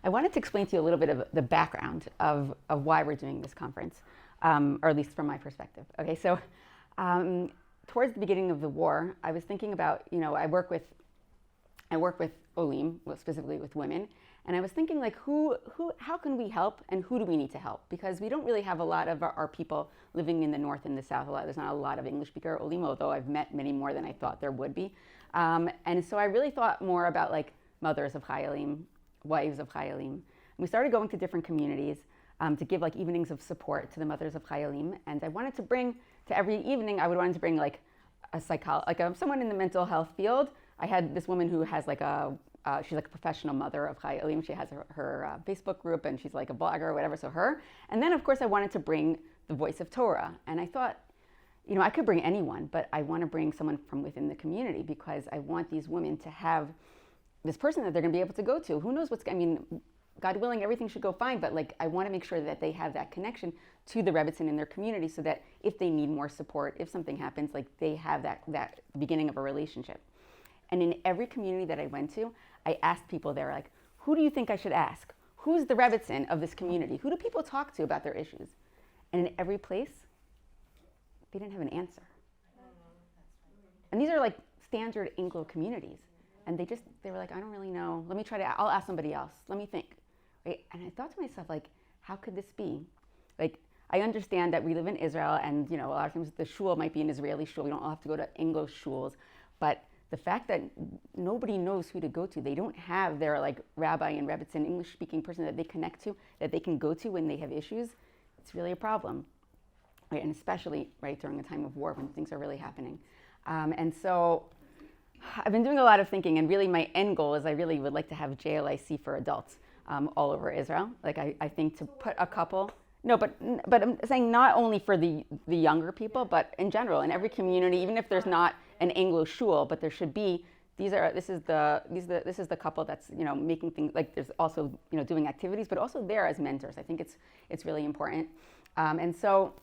I wanted to explain to you a little bit of the background of why we're doing this conference, or at least from my perspective. Okay, so towards the beginning of the war, I was thinking about, I work with Olim, well, specifically with women, and I was thinking like, how can we help, and who do we need to help? Because we don't really have a lot of our people living in the north and the south. There's not a lot of English speaker Olim, although I've met many more than I thought there would be. And so I really thought more about like mothers of Chayalim, wives of Chayalim. And we started going to different communities to give like evenings of support to the mothers of Chayalim. And I wanted to bring to every evening, I wanted to bring like a someone in the mental health field. I had this woman who has like she's like a professional mother of Chayalim. She has her Facebook group, and she's like a blogger or whatever, so her. And then of course I wanted to bring the voice of Torah. And I thought, I could bring anyone, but I want to bring someone from within the community, because I want these women to have this person that they're going to be able to go to. Who knows God willing, everything should go fine, but like I want to make sure that they have that connection to the Rebbetzin in their community, so that if they need more support, if something happens, like they have that beginning of a relationship. And in every community that I went to, I asked people there, like, who do you think I should ask? Who's the Rebbetzin of this community? Who do people talk to about their issues? And in every place, they didn't have an answer. And these are like standard Anglo communities. And they were like, I don't really know. I'll ask somebody else. Let me think. Right? And I thought to myself, like, how could this be? Like, I understand that we live in Israel, and a lot of times the shul might be an Israeli shul. We don't all have to go to Anglo shuls. But the fact that nobody knows who to go to, they don't have their like rabbi and Rebbetzin, English-speaking person that they connect to, that they can go to when they have issues, it's really a problem. Right? And especially right during a time of war when things are really happening. And so I've been doing a lot of thinking, and really my end goal is I really would like to have JLIC for adults all over Israel. Like I think to put a couple, but I'm saying not only for the younger people, but in general, in every community, even if there's not an Anglo shul, but there should be. This is the couple that's making things, like there's also doing activities, but also there as mentors. I think it's really important. And so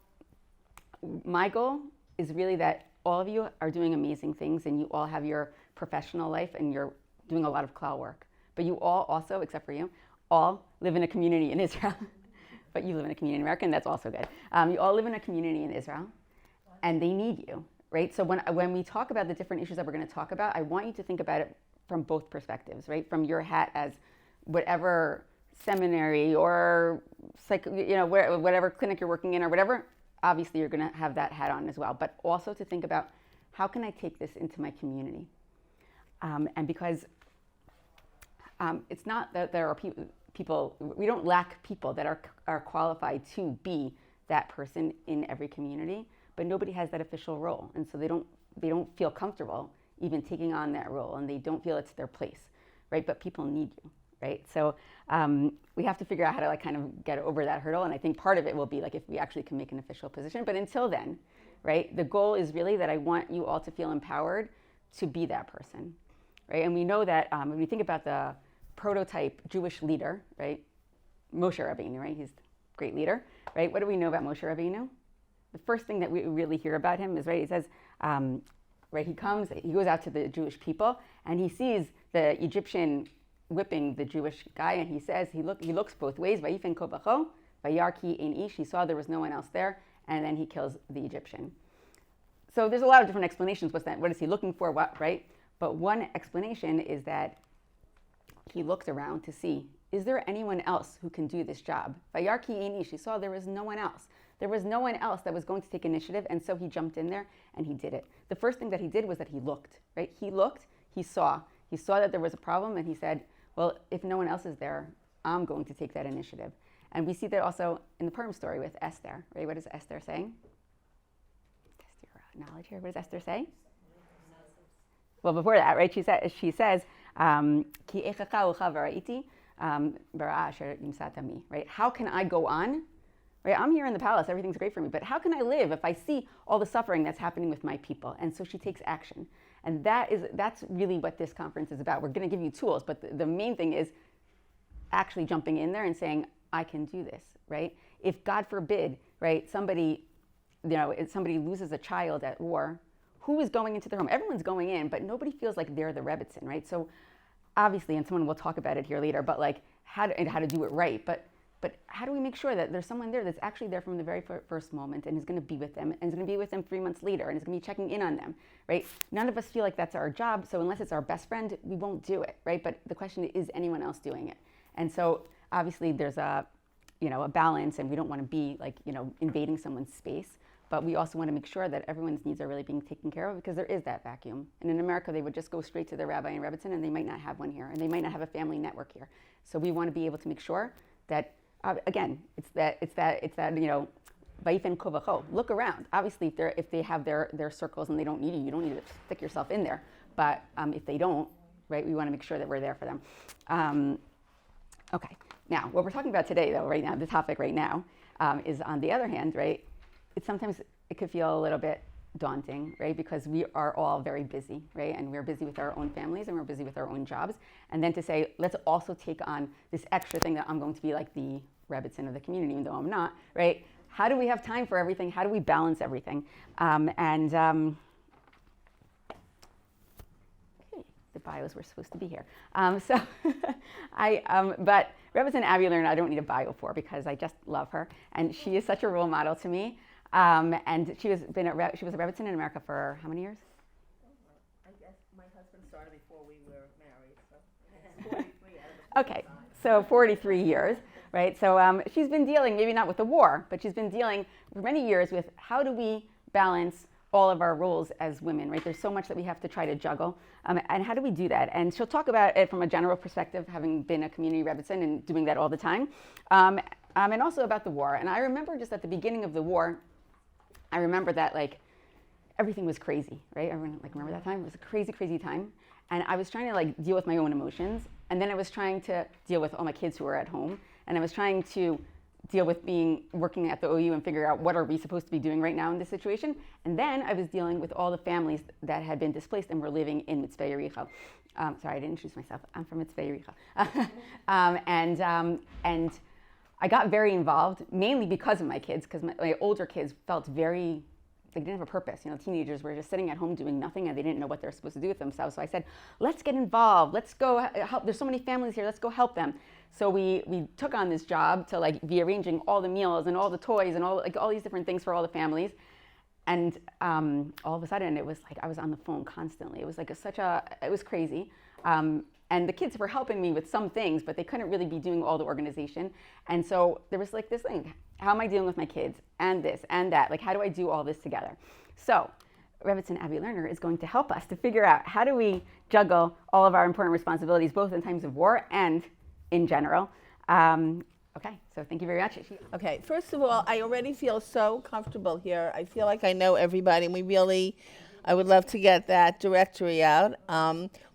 my goal is really that all of you are doing amazing things, and you all have your professional life, and you're doing a lot of Klal work. But you all also, except for you, all live in a community in Israel. But you live in a community in America, and that's also good. You all live in a community in Israel, and they need you, right? So when we talk about the different issues that we're going to talk about, I want you to think about it from both perspectives, right? From your hat as whatever seminary or whatever clinic you're working in or whatever. Obviously, you're going to have that hat on as well, but also to think about, how can I take this into my community? And because it's not that there are people, we don't lack people that are qualified to be that person in every community, but nobody has that official role, and so they don't feel comfortable even taking on that role, and they don't feel it's their place, right? But people need you. Right? So we have to figure out how to like kind of get over that hurdle. And I think part of it will be like if we actually can make an official position. But until then, right, the goal is really that I want you all to feel empowered to be that person. Right? And we know that when we think about the prototype Jewish leader, right, Moshe Rabbeinu, right? He's a great leader, right? What do we know about Moshe Rabbeinu? The first thing that we really hear about him is, right, he says, right, he goes out to the Jewish people, and he sees the Egyptian whipping the Jewish guy, and he says, he looks both ways, Vayifen kobacho, vayarki ein ish, he saw there was no one else there, and then he kills the Egyptian. So there's a lot of different explanations. What is he looking for, right? But one explanation is that he looked around to see, is there anyone else who can do this job? Vayarki ein ish, he saw there was no one else. There was no one else that was going to take initiative, and so he jumped in there and he did it. The first thing that he did was that he looked, right? He looked, he saw that there was a problem, and he said, well, if no one else is there, I'm going to take that initiative. And we see that also in the Purim story with Esther, right? What is Esther saying? Test your knowledge here. What does Esther say? Well, before that, right? She says, Ki echacha ucha v'ra'iti b'ra'a asher yimsata mi, right? How can I go on? Right? I'm here in the palace. Everything's great for me. But how can I live if I see all the suffering that's happening with my people? And so she takes action. And that's really what this conference is about. We're going to give you tools, but the main thing is actually jumping in there and saying, I can do this, right? If God forbid, right, somebody loses a child at war, who is going into their home? Everyone's going in, but nobody feels like they're the Rebbetzin, right? So obviously, and someone will talk about it here later, but like how to do it right. But how do we make sure that there's someone there that's actually there from the very first moment and is going to be with them and is going to be with them 3 months later and is going to be checking in on them, right? None of us feel like that's our job, so unless it's our best friend, we won't do it, right? But the question is anyone else doing it? And so obviously there's a balance, and we don't want to be like, invading someone's space, but we also want to make sure that everyone's needs are really being taken care of, because there is that vacuum. And in America, they would just go straight to their rabbi in Rebbetzin, and they might not have one here, and they might not have a family network here. So we want to be able to make sure that, again, it's that vayifin kovacho. Look around. Obviously, if they have their circles and they don't need you, you don't need to stick yourself in there. But if they don't, right, we want to make sure that we're there for them. Okay. Now, what we're talking about today, though, right now, the topic right now, is, on the other hand, right, sometimes it could feel a little bit daunting, right, because we are all very busy, right, and we're busy with our own families and we're busy with our own jobs. And then to say, let's also take on this extra thing that I'm going to be like the Rebbetzin of the community, even though I'm not, right? How do we have time for everything? How do we balance everything? Okay, the bios were supposed to be here. But Rebbetzin Abby Lerner, I don't need a bio for, because I just love her, and she is such a role model to me. And she was a Rebbetzin in America for how many years? I guess my husband started before we were married, so 43 Okay, so 43 years, right? So she's been dealing, maybe not with the war, but she's been dealing for many years with how do we balance all of our roles as women, right? There's so much that we have to try to juggle, and how do we do that? And she'll talk about it from a general perspective, having been a community Rebbetzin and doing that all the time, and also about the war. And I remember just at the beginning of the war, I remember that like everything was crazy, right? Everyone like remember that time? It was a crazy, crazy time. And I was trying to like deal with my own emotions. And then I was trying to deal with all my kids who were at home. And I was trying to deal with working at the OU and figure out what are we supposed to be doing right now in this situation. And then I was dealing with all the families that had been displaced and were living in Mitzvah Yericho. Sorry, I didn't introduce myself. I'm from Mitzvah Yericho. And I got very involved, mainly because of my kids, because my older kids felt they didn't have a purpose. Teenagers were just sitting at home doing nothing, and they didn't know what they're supposed to do with themselves. So I said, let's get involved. Let's go help. There's so many families here. Let's go help them. So we took on this job to like be arranging all the meals and all the toys and all these different things for all the families. And all of a sudden, it was like I was on the phone constantly. It was like it was crazy. And the kids were helping me with some things, but they couldn't really be doing all the organization. And so there was like this thing, how am I dealing with my kids and this and that? Like, how do I do all this together? So Rebbetzin Abby Lerner is going to help us to figure out how do we juggle all of our important responsibilities, both in times of war and in general. Okay, so thank you very much. Okay, first of all, I already feel so comfortable here. I feel like I know everybody, and I would love to get that directory out.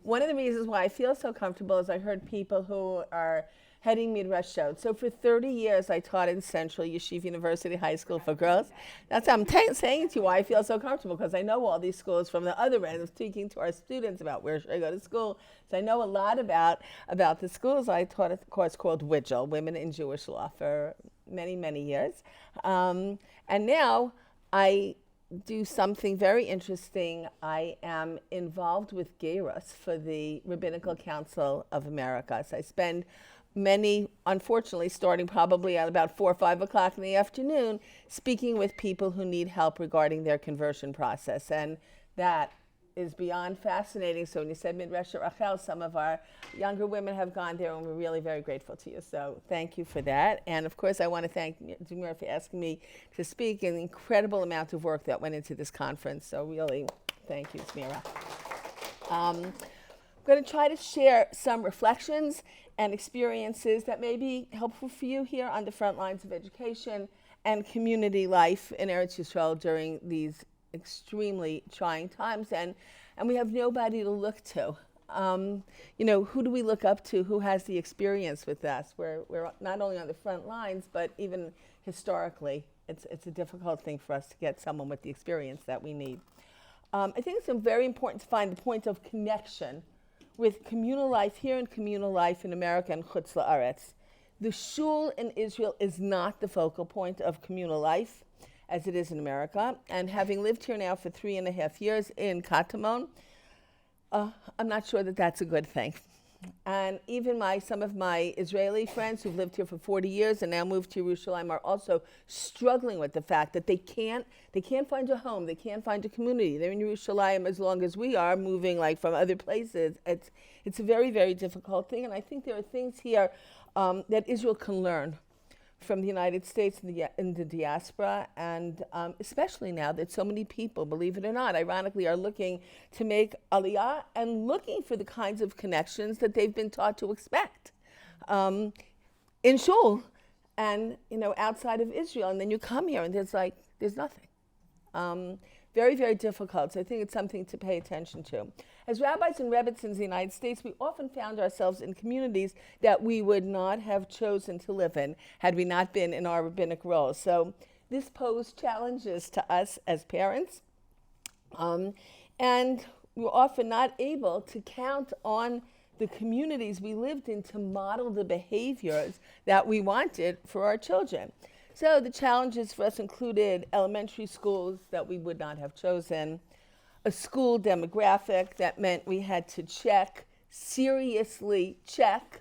One of the reasons why I feel so comfortable is I heard people who are heading midrashot. So for 30 years, I taught in Central Yeshiva University High School for girls. That's I'm saying to you why I feel so comfortable, because I know all these schools from the other end of speaking to our students about where should I go to school. So I know a lot about the schools. I taught a course called WIJL, Women in Jewish Law, for many, many years. And now I do something very interesting. I am involved with Geirus for the Rabbinical Council of America. So I spend unfortunately, starting probably at about 4 or 5 o'clock in the afternoon, speaking with people who need help regarding their conversion process. And that is beyond fascinating. So when you said Midrash Rachel, some of our younger women have gone there, and we're really very grateful to you. So thank you for that. And of course, I want to thank Dumira for asking me to speak, an incredible amount of work that went into this conference. So really, thank you, Dumira. I'm going to try to share some reflections and experiences that may be helpful for you here on the front lines of education and community life in Eretz Yisrael during these extremely trying times. And we have nobody to look to. Who do we look up to? Who has the experience with us? We're not only on the front lines, but even historically, it's a difficult thing for us to get someone with the experience that we need. I think it's very important to find the point of connection with communal life here and communal life in America and Chutz La'aretz. The shul in Israel is not the focal point of communal life as it is in America. And having lived here now for 3.5 years in Katamon, I'm not sure that that's a good thing. And even some of my Israeli friends who've lived here for 40 years and now moved to Jerusalem are also struggling with the fact that they can't find a home, they can't find a community. They're in Jerusalem as long as we are, moving like from other places. It's a very, very difficult thing, and I think there are things here that Israel can learn from the United States and the diaspora, and especially now that so many people, believe it or not, ironically, are looking to make aliyah and looking for the kinds of connections that they've been taught to expect in shul and outside of Israel. And then you come here and there's nothing. Very, very difficult. So I think it's something to pay attention to. As rabbis and rebbetzins in the United States, we often found ourselves in communities that we would not have chosen to live in had we not been in our rabbinic roles. So this posed challenges to us as parents, and we were often not able to count on the communities we lived in to model the behaviors that we wanted for our children. So the challenges for us included elementary schools that we would not have chosen, a school demographic that meant we had to seriously check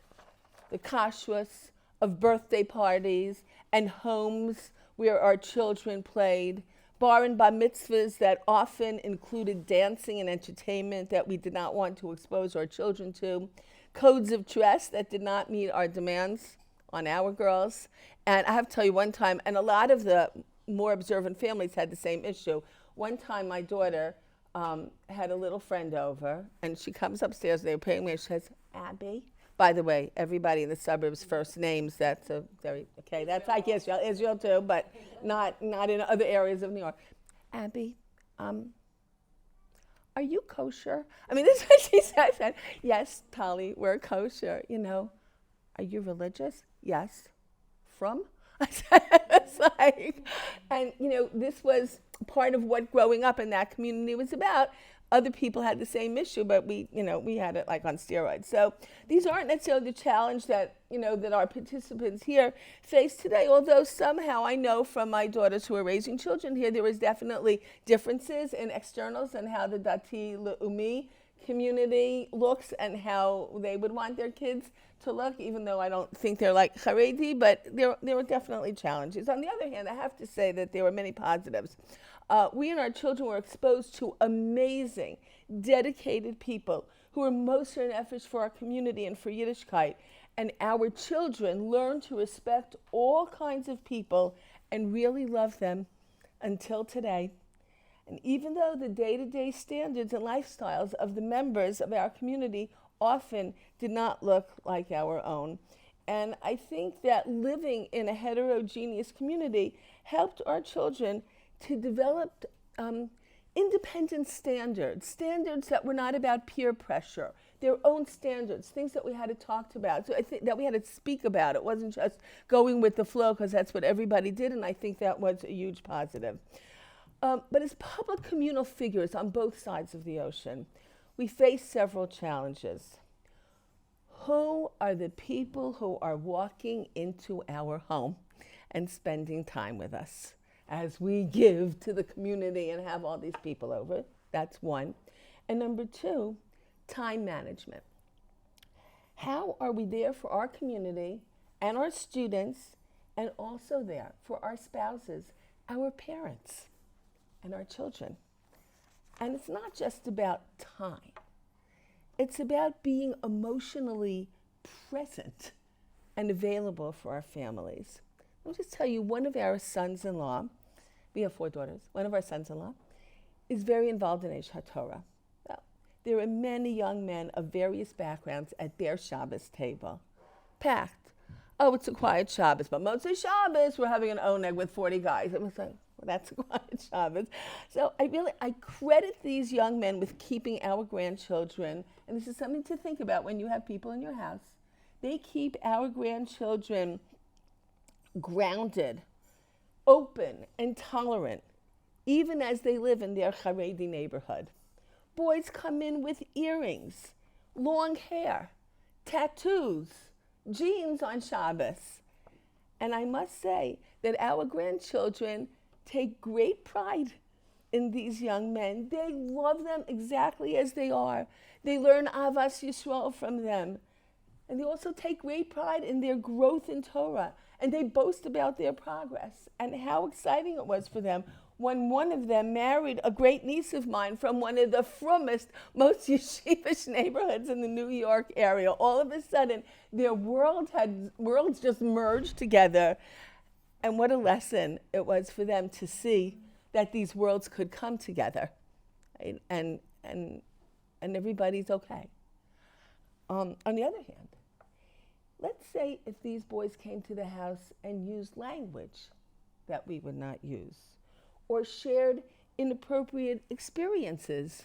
the kashrus of birthday parties and homes where our children played, bar and bar mitzvahs that often included dancing and entertainment that we did not want to expose our children to, codes of dress that did not meet our demands on our girls. And I have to tell you one time, and a lot of the more observant families had the same issue. One time my daughter had a little friend over, and she comes upstairs, they were playing me, and she says, Abby. By the way, everybody in the suburbs' first names, that's a very, okay, that's like Israel too, but not in other areas of New York. Abby, are you kosher? I mean, this is what she said. I said, yes, Tali, we're kosher. Are you religious? Yes. From? I said, it's like, and this was part of what growing up in that community was about. Other people had the same issue, but we had it like on steroids. So these aren't necessarily the challenge that our participants here face today. Although somehow I know from my daughters who are raising children here, there is definitely differences in externals and how the Dati Le'umi community looks and how they would want their kids to look, even though I don't think they're like Haredi, but there were definitely challenges. On the other hand, I have to say that there were many positives. We and our children were exposed to amazing, dedicated people who were moser nefesh for our community and for Yiddishkeit. And our children learned to respect all kinds of people and really love them until today. And even though the day-to-day standards and lifestyles of the members of our community often did not look like our own. And I think that living in a heterogeneous community helped our children to develop independent standards that were not about peer pressure, their own standards, things that we had to talk about, so I think that we had to speak about. It wasn't just going with the flow because that's what everybody did, and I think that was a huge positive. But as public communal figures on both sides of the ocean, we face several challenges. Who are the people who are walking into our home and spending time with us as we give to the community and have all these people over? That's one. And number two, time management. How are we there for our community and our students, and also there for our spouses, our parents, and our children? And it's not just about time. It's about being emotionally present and available for our families. Let me just tell you, one of our sons-in-law, we have 4 daughters, one of our sons-in-law is very involved in TORAH. Well, there are many young men of various backgrounds at their Shabbos table, packed. Oh, it's a quiet Shabbos, but Motzei Shabbos, we're having an oneg with 40 guys. It was like, well, that's a quiet Shabbos. So I credit these young men with keeping our grandchildren, and this is something to think about when you have people in your house. They keep our grandchildren grounded, open, and tolerant, even as they live in their Haredi neighborhood. Boys come in with earrings, long hair, tattoos, jeans on Shabbos. And I must say that our grandchildren take great pride in these young men. They love them exactly as they are. They learn Avas Yisrael from them. And they also take great pride in their growth in Torah. And they boast about their progress and how exciting it was for them when one of them married a great niece of mine from one of the frummest, most yeshivish neighborhoods in the New York area. All of a sudden, their worlds just merged together. And what a lesson it was for them to see that these worlds could come together, right? And everybody's okay. On the other hand, let's say if these boys came to the house and used language that we would not use, or shared inappropriate experiences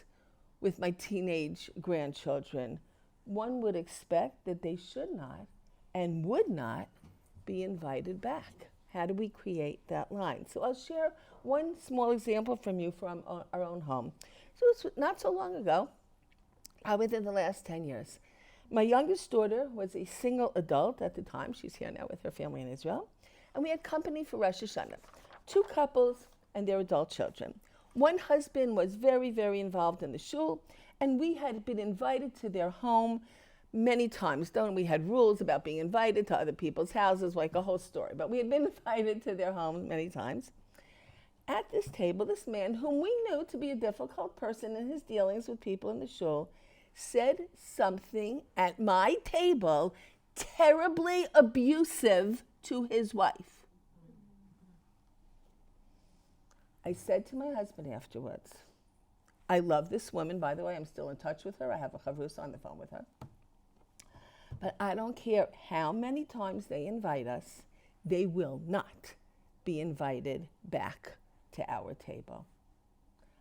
with my teenage grandchildren, one would expect that they should not and would not be invited back. How do we create that line? So I'll share one small example from you from our own home. So it's not so long ago, within the last 10 years. My youngest daughter was a single adult at the time. She's here now with her family in Israel. And we had company for Rosh Hashanah. 2 couples and their adult children. One husband was very, very involved in the shul, and we had been invited to their home many times. We had rules about being invited to other people's houses, like a whole story. But we had been invited to their home many times. At this table, this man, whom we knew to be a difficult person in his dealings with people in the shul, said something at my table terribly abusive to his wife. I said to my husband afterwards, I love this woman, by the way, I'm still in touch with her. I have a chavrusa on the phone with her. But I don't care how many times they invite us, they will not be invited back to our table.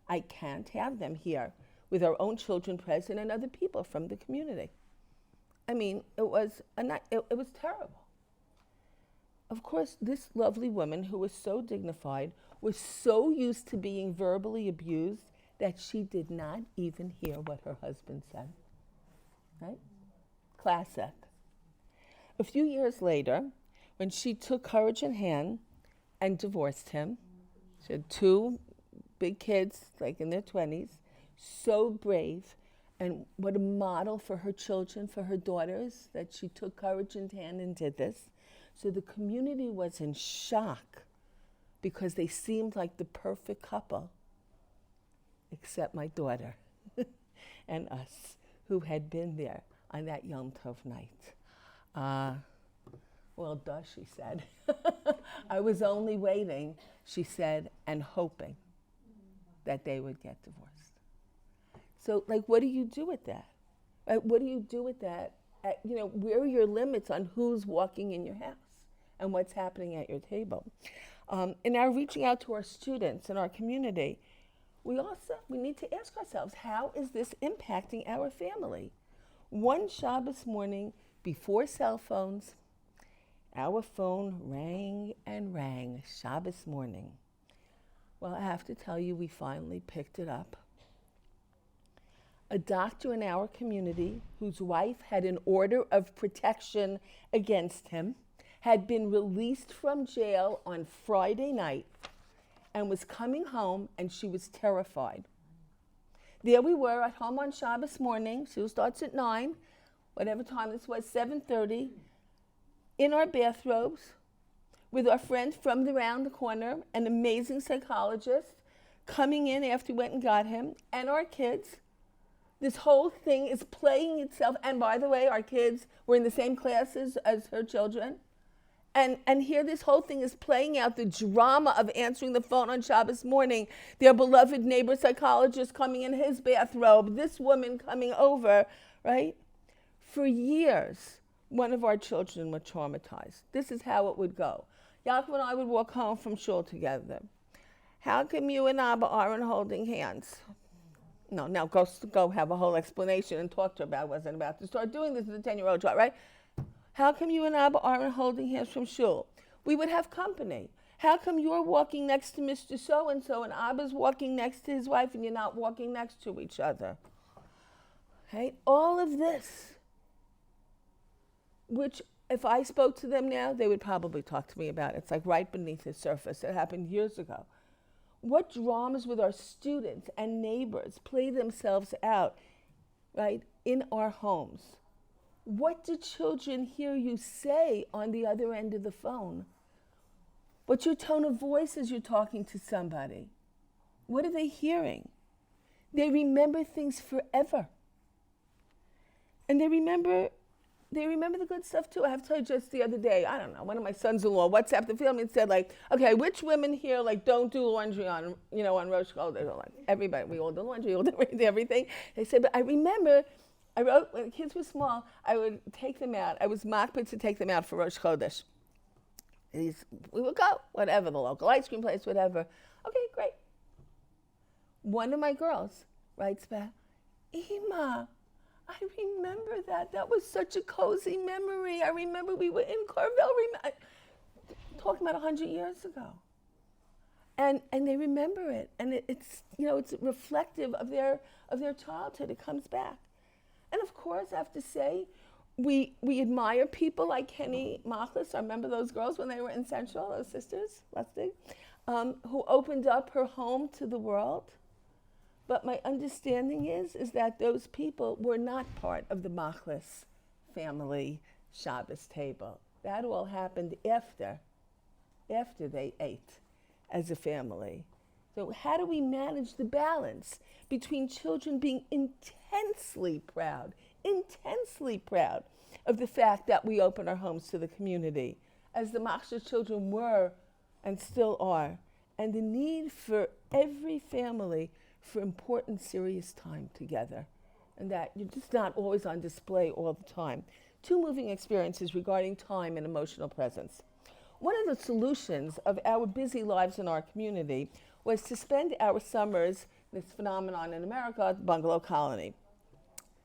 I can't have them here with our own children present and other people from the community. I mean, it was terrible. Of course, this lovely woman who was so dignified was so used to being verbally abused that she did not even hear what her husband said. Right? Classic. A few years later, when she took courage in hand and divorced him, she had 2 big kids, like in their 20s, so brave, and what a model for her children, for her daughters, that she took courage in hand and did this. So the community was in shock because they seemed like the perfect couple, except my daughter and us, who had been there on that Yom Tov night. Well, duh, she said. I was only waiting, she said, and hoping that they would get divorced. So, what do you do with that? What do you do with that? Where are your limits on who's walking in your house and what's happening at your table? In our reaching out to our students and our community, we need to ask ourselves, how is this impacting our family? One Shabbos morning, before cell phones, our phone rang and rang Shabbos morning. Well, I have to tell you, we finally picked it up. A doctor in our community, whose wife had an order of protection against him, had been released from jail on Friday night and was coming home, and she was terrified. There we were at home on Shabbos morning. Shul starts at 9, whatever time this was, 7:30, in our bathrobes with our friend from around the corner, an amazing psychologist, coming in after we went and got him, and our kids. This whole thing is playing itself. And by the way, our kids were in the same classes as her children. And here this whole thing is playing out, the drama of answering the phone on Shabbos morning, their beloved neighbor psychologist coming in his bathrobe, this woman coming over, right? For years, one of our children were traumatized. This is how it would go. Yaakov and I would walk home from shul together. How come you and Abba aren't holding hands? No, now go have a whole explanation and talk to her about it. I wasn't about to start doing this with a 10-year-old child, right? How come you and Abba aren't holding hands from shul? We would have company. How come you're walking next to Mr. So-and-so and Abba's walking next to his wife and you're not walking next to each other? Right? All of this, which if I spoke to them now, they would probably talk to me about it. It's like right beneath the surface. It happened years ago. What dramas with our students and neighbors play themselves out, right, in our homes? What do children hear you say on the other end of the phone? What's your tone of voice as you're talking to somebody? What are they hearing? They remember things forever. And they remember the good stuff too. I have to tell you, just the other day, I don't know, one of my sons-in-law WhatsApped the family and said, like, okay, which women here like don't do laundry on Rosh Chodesh? Like, everybody, we all do laundry, we all do everything. They said, but I remember, I wrote, when the kids were small, I would take them out. I was makpid to take them out for Rosh Chodesh. We would go, whatever, the local ice cream place, whatever. Okay, great. One of my girls writes back, Ima, I remember that. That was such a cozy memory. I remember we were in Carvel, talking about 100 years ago. And they remember it. And it's reflective of their childhood. It comes back. And of course, I have to say, we admire people like Kenny Machlis. I remember those girls when they were in Central, those sisters, Lustig, who opened up her home to the world. But my understanding is that those people were not part of the Machlis family Shabbos table. That all happened after they ate as a family. So how do we manage the balance between children being intensely proud of the fact that we open our homes to the community, as the Machlis children were and still are, and the need for every family for important, serious time together, and that you're just not always on display all the time. Two moving experiences regarding time and emotional presence. One of the solutions of our busy lives in our community was to spend our summers, this phenomenon in America, at the bungalow colony.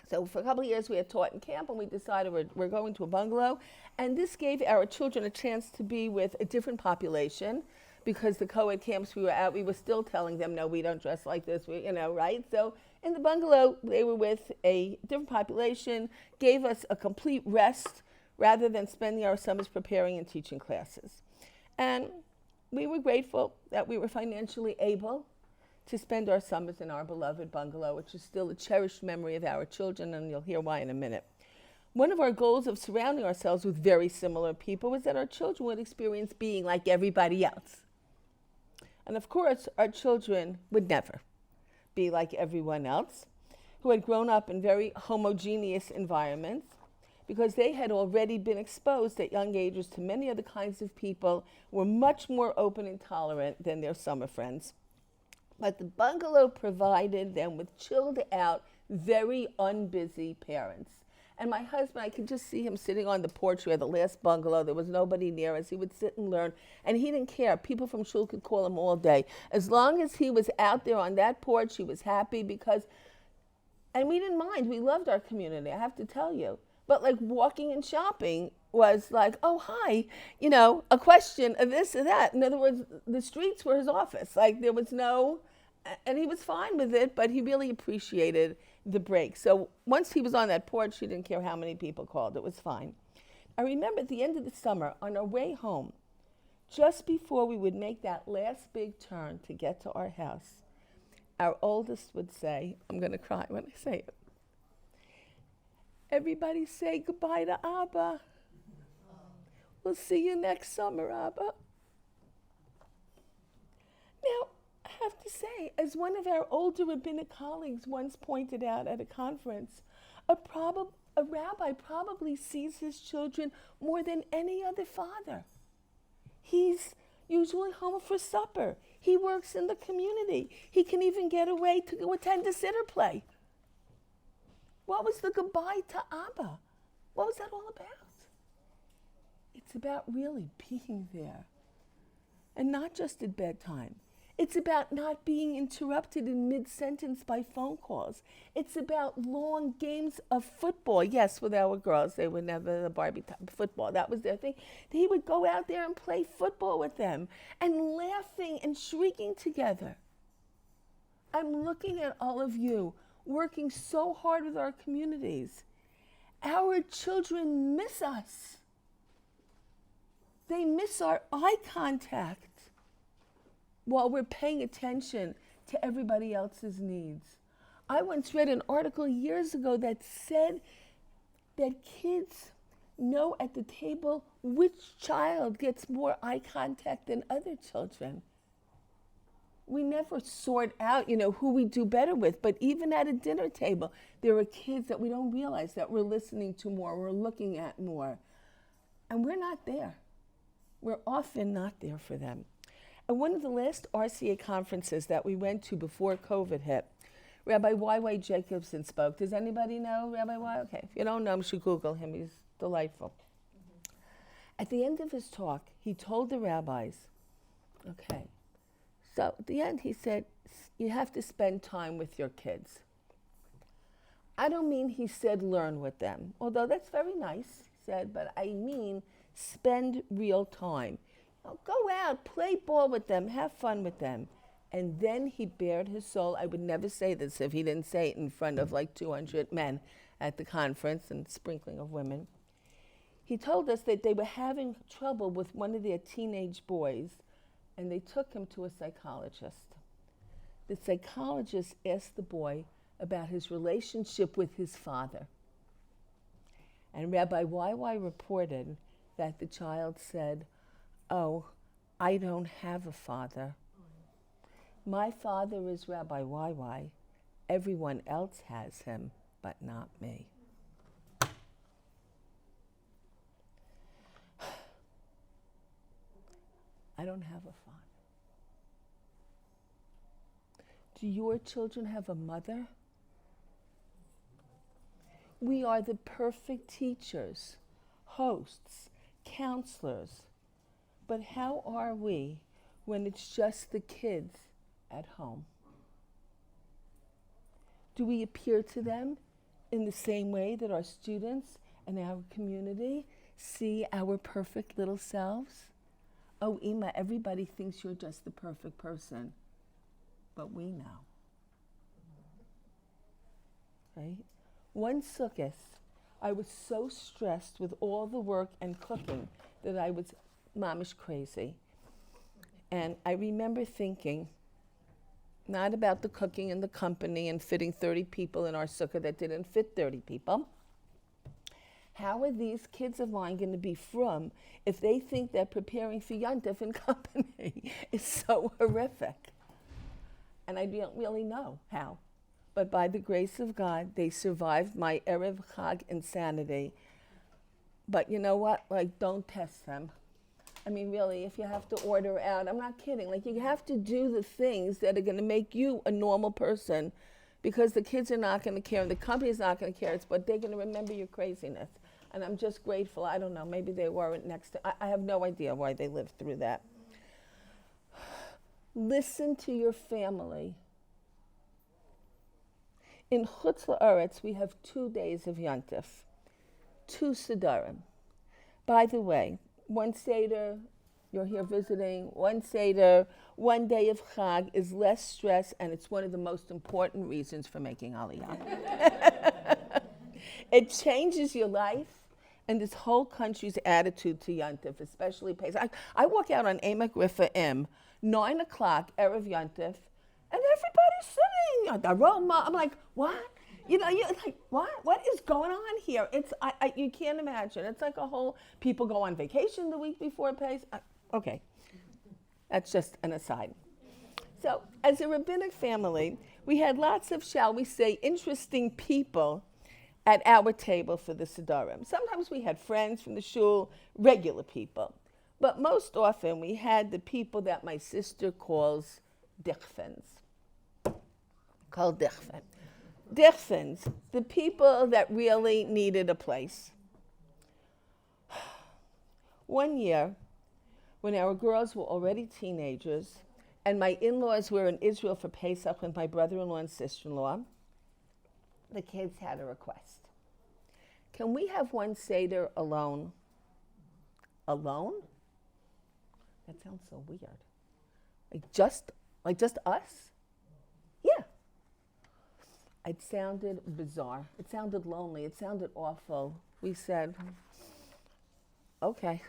So for a couple of years we had taught in camp, and we decided we're going to a bungalow, and this gave our children a chance to be with a different population, because the co-ed camps we were at, we were still telling them, no, we don't dress like this, right? So in the bungalow, they were with a different population, gave us a complete rest rather than spending our summers preparing and teaching classes. And we were grateful that we were financially able to spend our summers in our beloved bungalow, which is still a cherished memory of our children, and you'll hear why in a minute. One of our goals of surrounding ourselves with very similar people was that our children would experience being like everybody else. And of course, our children would never be like everyone else, who had grown up in very homogeneous environments, because they had already been exposed at young ages to many other kinds of people, were much more open and tolerant than their summer friends. But the bungalow provided them with chilled out, very unbusy parents. And my husband, I could just see him sitting on the porch where the last bungalow, there was nobody near us. He would sit and learn, and he didn't care. People from shul could call him all day. As long as he was out there on that porch, he was happy and we didn't mind. We loved our community, I have to tell you. But like walking and shopping was like, oh, hi, a question of this or that. In other words, the streets were his office. Like there was and he was fine with it, but he really appreciated the break. So once he was on that porch, he didn't care how many people called. It was fine. I remember at the end of the summer, on our way home, just before we would make that last big turn to get to our house, our oldest would say, I'm going to cry when I say it, everybody say goodbye to Abba. We'll see you next summer, Abba. Now, I have to say, as one of our older rabbinic colleagues once pointed out at a conference, a rabbi probably sees his children more than any other father. He's usually home for supper. He works in the community. He can even get away to go attend a sitter play. What was the goodbye to Abba? What was that all about? It's about really being there. And not just at bedtime. It's about not being interrupted in mid-sentence by phone calls. It's about long games of football. Yes, with our girls, they were never the Barbie type football. That was their thing. He would go out there and play football with them and laughing and shrieking together. I'm looking at all of you working so hard with our communities. Our children miss us. They miss our eye contact while we're paying attention to everybody else's needs. I once read an article years ago that said that kids know at the table which child gets more eye contact than other children. We never sort out, who we do better with, but even at a dinner table, there are kids that we don't realize that we're listening to more, we're looking at more. And we're not there. We're often not there for them. And one of the last RCA conferences that we went to before COVID hit, Rabbi Y.Y. Jacobson spoke. Does anybody know Rabbi Y? Okay, if you don't know him, you should Google him. He's delightful. At the end of his talk, he told the rabbis, okay, so at the end he said, you have to spend time with your kids. I don't mean he said learn with them, although that's very nice, he said, but I mean spend real time. Go out, play ball with them, have fun with them. And then he bared his soul. I would never say this if he didn't say it in front of like 200 men at the conference and sprinkling of women. He told us that they were having trouble with one of their teenage boys, and they took him to a psychologist. The psychologist asked the boy about his relationship with his father. And Rabbi Y.Y. reported that the child said, "Oh, I don't have a father. My father is Rabbi Y.Y. Everyone else has him, but not me." I don't have a father. Do your children have a mother? We are the perfect teachers, hosts, counselors. But how are we when it's just the kids at home? Do we appear to them in the same way that our students and our community see our perfect little selves? Oh, Ima, everybody thinks you're just the perfect person, but we know. Right? One Sukkot, I was so stressed with all the work and cooking that I was mamish crazy. And I remember thinking, not about the cooking and the company and fitting 30 people in our sukkah that didn't fit 30 people. How are these kids of mine going to be frum if they think that preparing for Yontif in company is so horrific? And I don't really know how. But by the grace of God, they survived my Erev Chag insanity. But you know what? Like, don't test them. I mean, really, if you have to order out, I'm not kidding. Like, you have to do the things that are going to make you a normal person, because the kids are not going to care and the company's not going to care, but they're going to remember your craziness. And I'm just grateful. I don't know. Maybe they weren't next to. I have no idea why they lived through that. Listen to your family. In Chutz La'aretz, we have 2 days of Yontif, 2 Sidarim. By the way, one Seder, you're here visiting, one Seder, 1 day of Chag is less stress, and it's one of the most important reasons for making Aliyah. It changes your life and this whole country's attitude to Yontif, especially Pesach. I walk out on Emek Rifa'im, 9 o'clock, Erev Yontif, and everybody's sitting, the aroma. I'm like, what? You're like, what? What is going on here? It's you can't imagine. It's like a whole, people go on vacation the week before Pesach. Okay, that's just an aside. So, as a rabbinic family, we had lots of, shall we say, interesting people at our table for the Sidarim. Sometimes we had friends from the shul, regular people. But most often we had the people that my sister calls dichfens. Called dichfen. Dichfens, the people that really needed a place. One year, when our girls were already teenagers, and my in-laws were in Israel for Pesach with my brother-in-law and sister-in-law, the kids had a request. Can we have one Seder alone? Alone? That sounds so weird. Like just us? Yeah. It sounded bizarre. It sounded lonely. It sounded awful. We said, okay.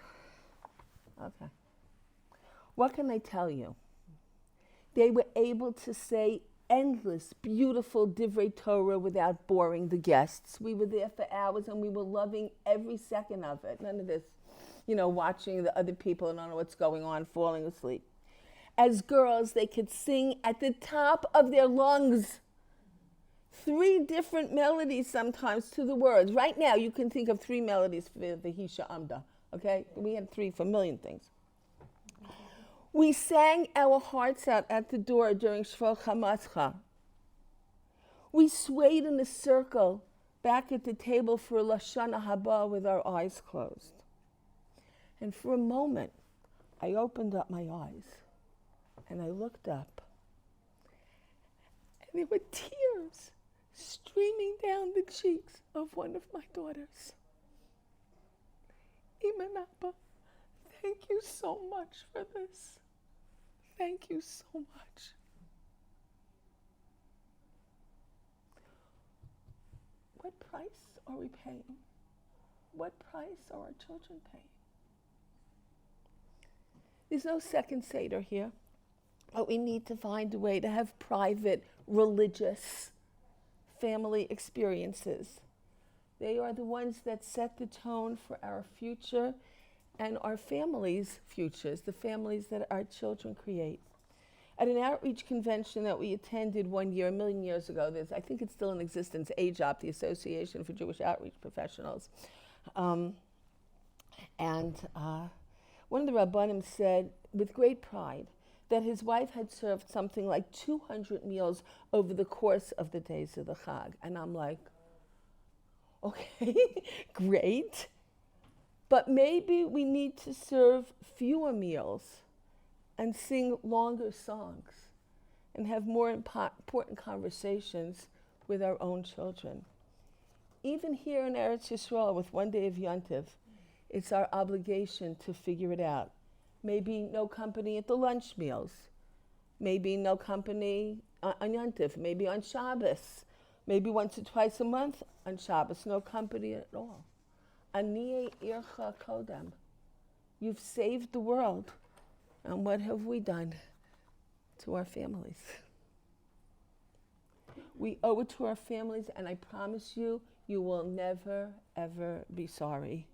What can I tell you? They were able to say endless, beautiful divrei Torah without boring the guests. We were there for hours and we were loving every second of it. None of this, watching the other people and I don't know what's going on, falling asleep. As girls, they could sing at the top of their lungs 3 different melodies sometimes to the words. Right now, you can think of 3 melodies for the Hisha Amda, okay? We had 3 for a million things. We sang our hearts out at the door during Shvol Chamascha. We swayed in a circle back at the table for Lashana Haba with our eyes closed. And for a moment, I opened up my eyes and I looked up. And there were tears streaming down the cheeks of one of my daughters. Ima and Abba, thank you so much for this. Thank you so much. What price are we paying? What price are our children paying? There's no second Seder here, but we need to find a way to have private, religious family experiences. They are the ones that set the tone for our future and our families' futures, the families that our children create. At an outreach convention that we attended one year, a million years ago, I think it's still in existence, AJOP, the Association for Jewish Outreach Professionals. One of the Rabbanim said, with great pride, that his wife had served something like 200 meals over the course of the days of the Chag. And I'm like, okay, great. But maybe we need to serve fewer meals and sing longer songs and have more important conversations with our own children. Even here in Eretz Yisrael, with one day of Yontiv, it's our obligation to figure it out. Maybe no company at the lunch meals. Maybe no company on Yontiv. Maybe on Shabbos. Maybe once or twice a month on Shabbos. No company at all. Aniye ircha kodem. You've saved the world. And what have we done to our families? We owe it to our families, and I promise you, you will never, ever be sorry.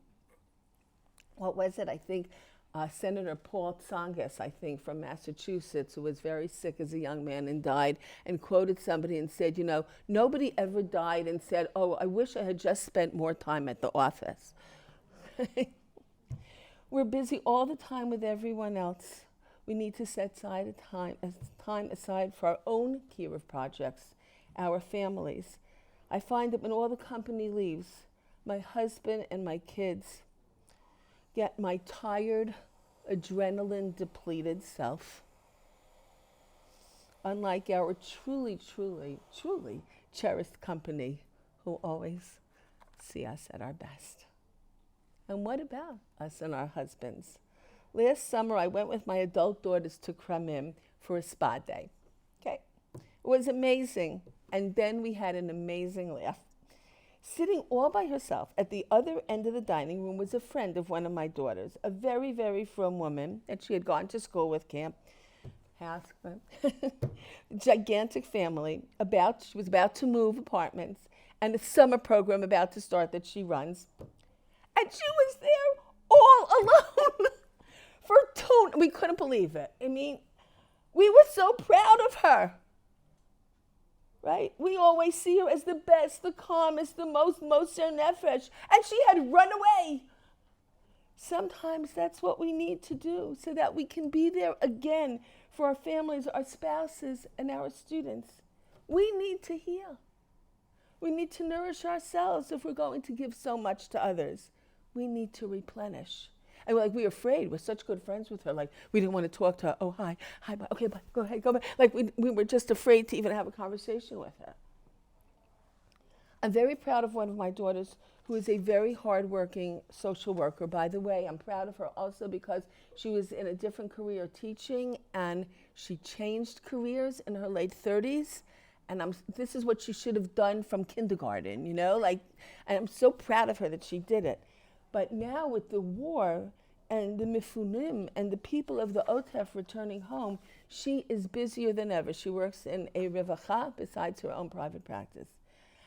What was it? I think Senator Paul Tsongas, from Massachusetts, who was very sick as a young man and died, and quoted somebody and said, nobody ever died and said, oh, I wish I had just spent more time at the office. We're busy all the time with everyone else. We need to set time aside for our own kiruv projects, our families. I find that when all the company leaves, my husband and my kids get my tired, adrenaline-depleted self. Unlike our truly, truly, truly cherished company who always see us at our best. And what about us and our husbands? Last summer, I went with my adult daughters to Kramim for a spa day. Okay, it was amazing. And then we had an amazing laugh. Sitting all by herself at the other end of the dining room was a friend of one of my daughters, a very, very frum woman that she had gone to school with, gigantic family. She was about to move apartments, and a summer program about to start that she runs. And she was there all alone for 2. We couldn't believe it. We were so proud of her. Right? We always see her as the best, the calmest, the most moser nefesh. And she had run away. Sometimes that's what we need to do so that we can be there again for our families, our spouses, and our students. We need to heal. We need to nourish ourselves if we're going to give so much to others. We need to replenish. And we were afraid. We're such good friends with her. We didn't want to talk to her. Oh, hi, bye. Okay, bye. Go ahead, go back. We were just afraid to even have a conversation with her. I'm very proud of one of my daughters who is a very hardworking social worker. By the way, I'm proud of her also because she was in a different career teaching, and she changed careers in her late 30s. And this is what she should have done from kindergarten, and I'm so proud of her that she did it. But now with the war, and the mifunim and the people of the Otef returning home, she is busier than ever. She works in a revacha besides her own private practice.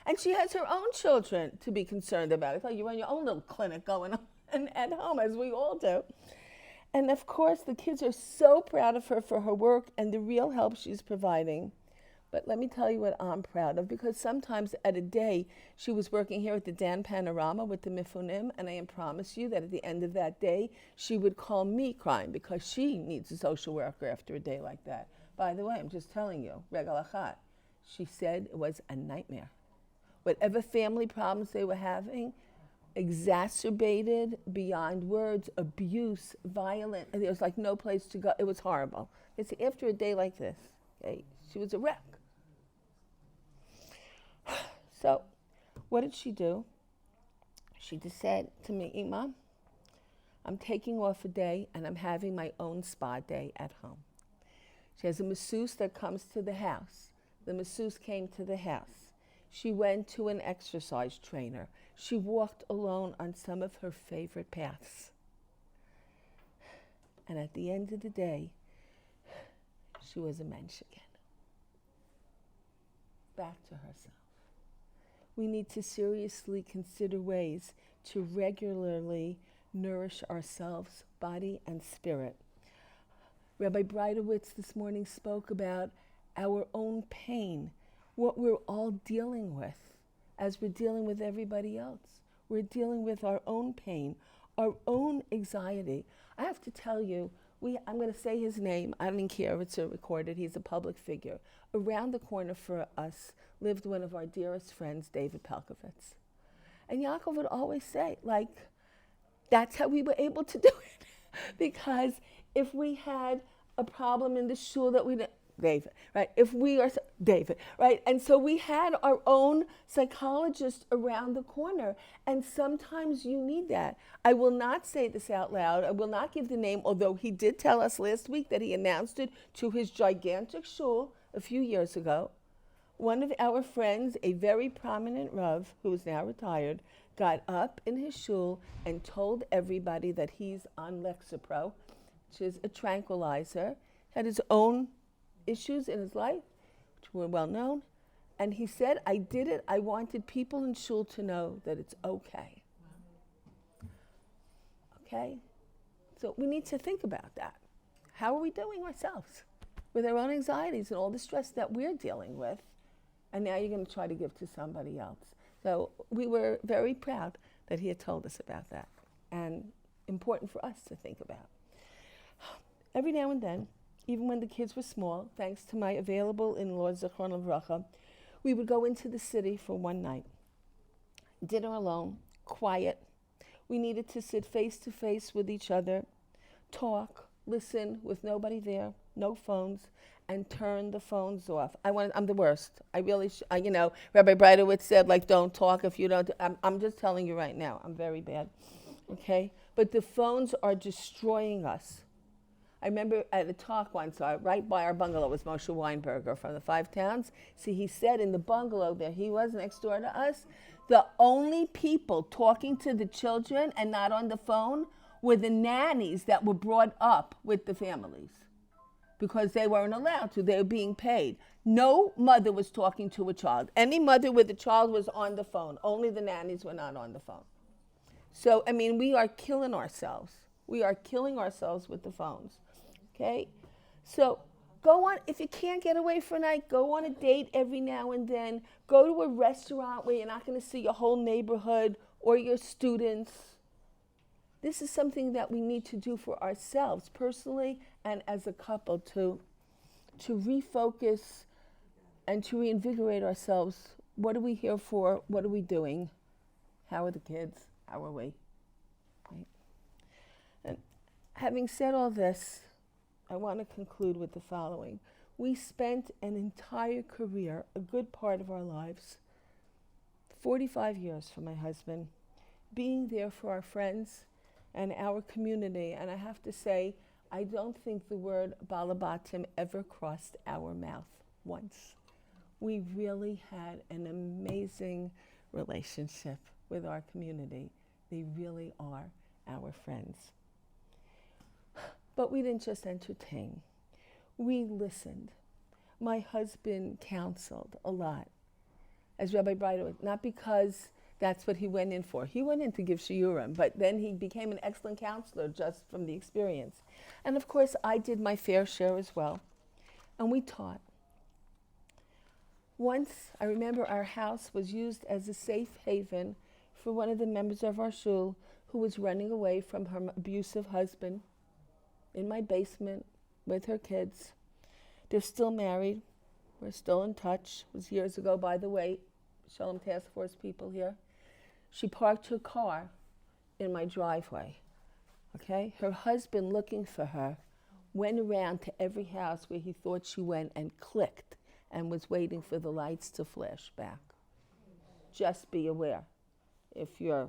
And she has her own children to be concerned about. I thought you run your own little clinic going on at home, as we all do. And of course, the kids are so proud of her for her work and the real help she's providing. But let me tell you what I'm proud of, because sometimes at a day, she was working here at the Dan Panorama with the Mifunim, and I promise you that at the end of that day, she would call me crying because she needs a social worker after a day like that. By the way, I'm just telling you, Regal Achat, she said it was a nightmare. Whatever family problems they were having, exacerbated beyond words, abuse, violent, and there was like no place to go. It was horrible. It's after a day like this, okay, she was a wreck. So, what did she do? She just said to me, Ima, I'm taking off a day and I'm having my own spa day at home. She has a masseuse that comes to the house. The masseuse came to the house. She went to an exercise trainer. She walked alone on some of her favorite paths. And at the end of the day, she was a mensch again. Back to herself. We need to seriously consider ways to regularly nourish ourselves, body and spirit. Rabbi Breitowitz this morning spoke about our own pain, what we're all dealing with as we're dealing with everybody else. We're dealing with our own pain, our own anxiety. I have to tell you, I'm going to say his name. I don't care if it's recorded. He's a public figure. Around the corner for us lived one of our dearest friends, David Pelkovitz. And Yaakov would always say, like, that's how we were able to do it. Because if we had a problem in the shul that we didn't, David, right? If we are, David, right? And so we had our own psychologist around the corner. And sometimes you need that. I will not say this out loud. I will not give the name, although he did tell us last week that he announced it to his gigantic shul a few years ago. One of our friends, a very prominent Rav, who is now retired, got up in his shul and told everybody that he's on Lexapro, which is a tranquilizer, had his own issues in his life, which were well known. And he said, I did it. I wanted people in shul to know that it's okay. Okay? So we need to think about that. How are we doing ourselves with our own anxieties and all the stress that we're dealing with? And now you're going to try to give to somebody else. So we were very proud that he had told us about that, and important for us to think about. Every now and then, even when the kids were small, thanks to my available in-laws, Zichron Livracha, we would go into the city for one night. Dinner alone, quiet. We needed to sit face to face with each other, talk, listen with nobody there, no phones, and turn the phones off. I'm the worst. I really, Rabbi Breitowitz said, like, don't talk if you don't. I'm just telling you right now, I'm very bad, okay? But the phones are destroying us. I remember at a talk once, right by our bungalow was Moshe Weinberger from the Five Towns. See, he said in the bungalow there, he was next door to us, the only people talking to the children and not on the phone were the nannies that were brought up with the families, because they weren't allowed to. They were being paid. No mother was talking to a child. Any mother with a child was on the phone. Only the nannies were not on the phone. So, we are killing ourselves. We are killing ourselves with the phones. Okay? So go on, if you can't get away for a night, go on a date every now and then. Go to a restaurant where you're not going to see your whole neighborhood or your students. This is something that we need to do for ourselves personally and as a couple to refocus and to reinvigorate ourselves. What are we here for? What are we doing? How are the kids? How are we? Right? And having said all this, I want to conclude with the following. We spent an entire career, a good part of our lives, 45 years for my husband, being there for our friends and our community. And I have to say, I don't think the word balabatim ever crossed our mouth once. We really had an amazing relationship with our community. They really are our friends. But we didn't just entertain. We listened. My husband counseled a lot, as Rabbi Breitowitz, not because that's what he went in for. He went in to give shiurim, but then he became an excellent counselor just from the experience. And of course, I did my fair share as well. And we taught. Once, I remember our house was used as a safe haven for one of the members of our shul who was running away from her abusive husband in my basement with her kids. They're still married. We're still in touch. It was years ago, by the way. Shalom Task Force people here. She parked her car in my driveway. Okay? Her husband, looking for her, went around to every house where he thought she went and clicked and was waiting for the lights to flash back. Just be aware. If you're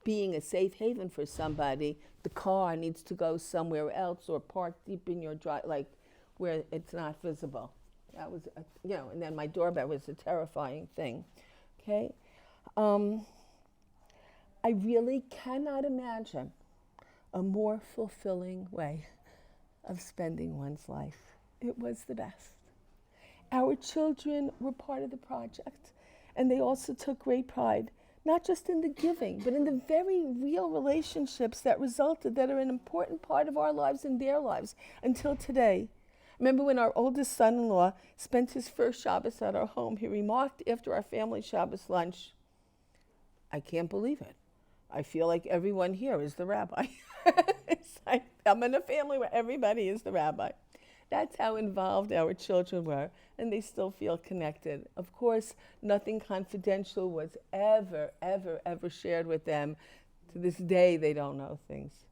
being a safe haven for somebody, the car needs to go somewhere else or park deep in your drive, like where it's not visible. That was, and then my doorbell was a terrifying thing, okay? I really cannot imagine a more fulfilling way of spending one's life. It was the best. Our children were part of the project, and they also took great pride, not just in the giving, but in the very real relationships that resulted, that are an important part of our lives and their lives until today. Remember when our oldest son-in-law spent his first Shabbos at our home, he remarked after our family Shabbos lunch, "I can't believe it. I feel like everyone here is the rabbi." It's like, I'm in a family where everybody is the rabbi. That's how involved our children were, and they still feel connected. Of course, nothing confidential was ever shared with them. To this day, they don't know things.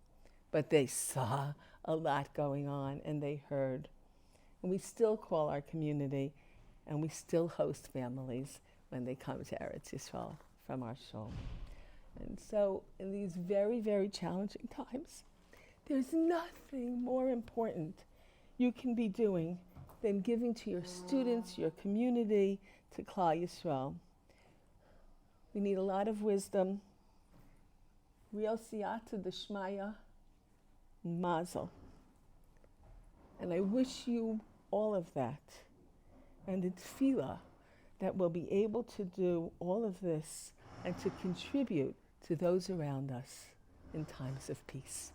But they saw a lot going on, and they heard. And we still call our community, and we still host families when they come to Eretz Yisrael from our shul. And so in these very, very challenging times, there's nothing more important you can be doing than giving to your students, your community, to Klal Yisrael. We need a lot of wisdom, real siyata d'shmaya, mazel. And I wish you all of that. And it's tefillah that we'll be able to do all of this and to contribute to those around us in times of peace.